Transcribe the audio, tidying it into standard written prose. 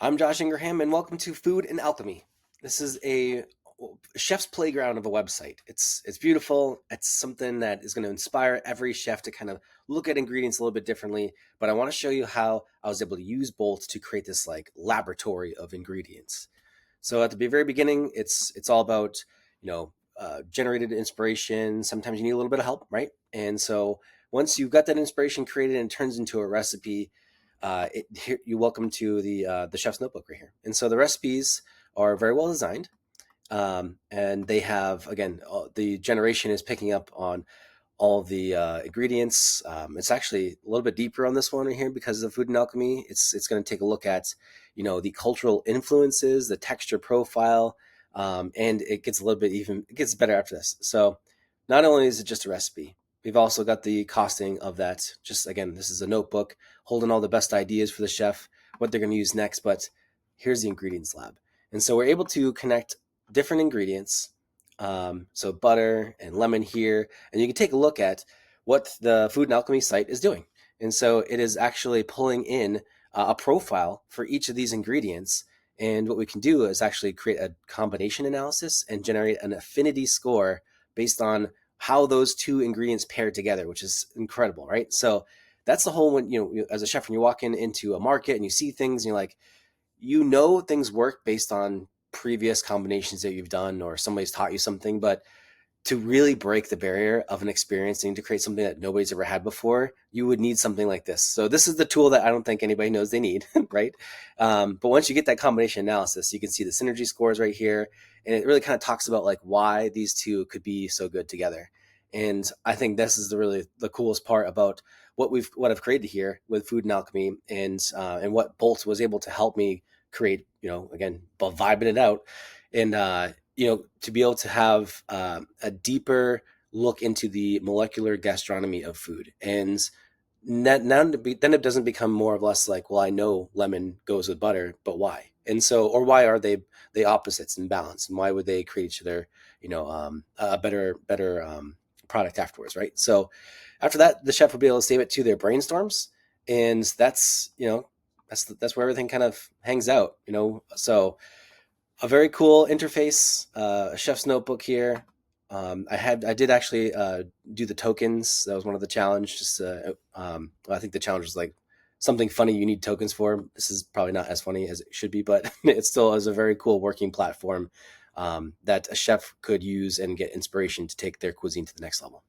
I'm Josh Ingraham, and welcome to Food and Alchemy. This is a chef's playground of a website. It's beautiful. It's something that is going to inspire every chef to kind of look at ingredients a little bit differently. But I want to show you how I was able to use both to create this like laboratory of ingredients. So at the very beginning, it's all about generated inspiration. Sometimes you need a little bit of help, right? And so once you've got that inspiration created and it turns into a recipe, you're welcome to the chef's notebook right here. And so the recipes are very well designed, and they have again the generation is picking up on all the ingredients. It's actually a little bit deeper on this one right here because of food and alchemy. It's going to take a look at the cultural influences, the texture profile, and it gets a little bit even. It gets better after this. So not only is it just a recipe, we've also got the costing of that. Just again, this is a notebook holding all the best ideas for the chef, what they're going to use next. But here's the ingredients lab, and so we're able to connect different ingredients. So butter and lemon here, and you can take a look at what the Food and Alchemy site is doing. And so it is actually pulling in a profile for each of these ingredients. And what we can do is actually create a combination analysis and generate an affinity score based on how those two ingredients pair together, which is incredible, right? So that's the whole when as a chef, when you walk into a market and you see things and you're like, things work based on previous combinations that you've done or somebody's taught you something, but to really break the barrier of an experience and to create something that nobody's ever had before, you would need something like this. So this is the tool that I don't think anybody knows they need, right? But once you get that combination analysis, you can see the synergy scores right here, and it really kind of talks about like why these two could be so good together. And I think this is the coolest part about what I've created here with Food and Alchemy, and what Bolt was able to help me create. Again, vibing it out, and to be able to have a deeper look into the molecular gastronomy of food. And then it doesn't become more or less like, well, I know lemon goes with butter, but why? And so, or why are they opposites in balance, and why would they create each other, a better product afterwards, right? So after that, the chef will be able to save it to their brainstorms, and that's where everything kind of hangs out, So a very cool interface, a chef's notebook here. I did actually do the tokens. That was one of the challenge. I think the challenge was like something funny you need tokens for. This is probably not as funny as it should be, but it still is a very cool working platform that a chef could use and get inspiration to take their cuisine to the next level.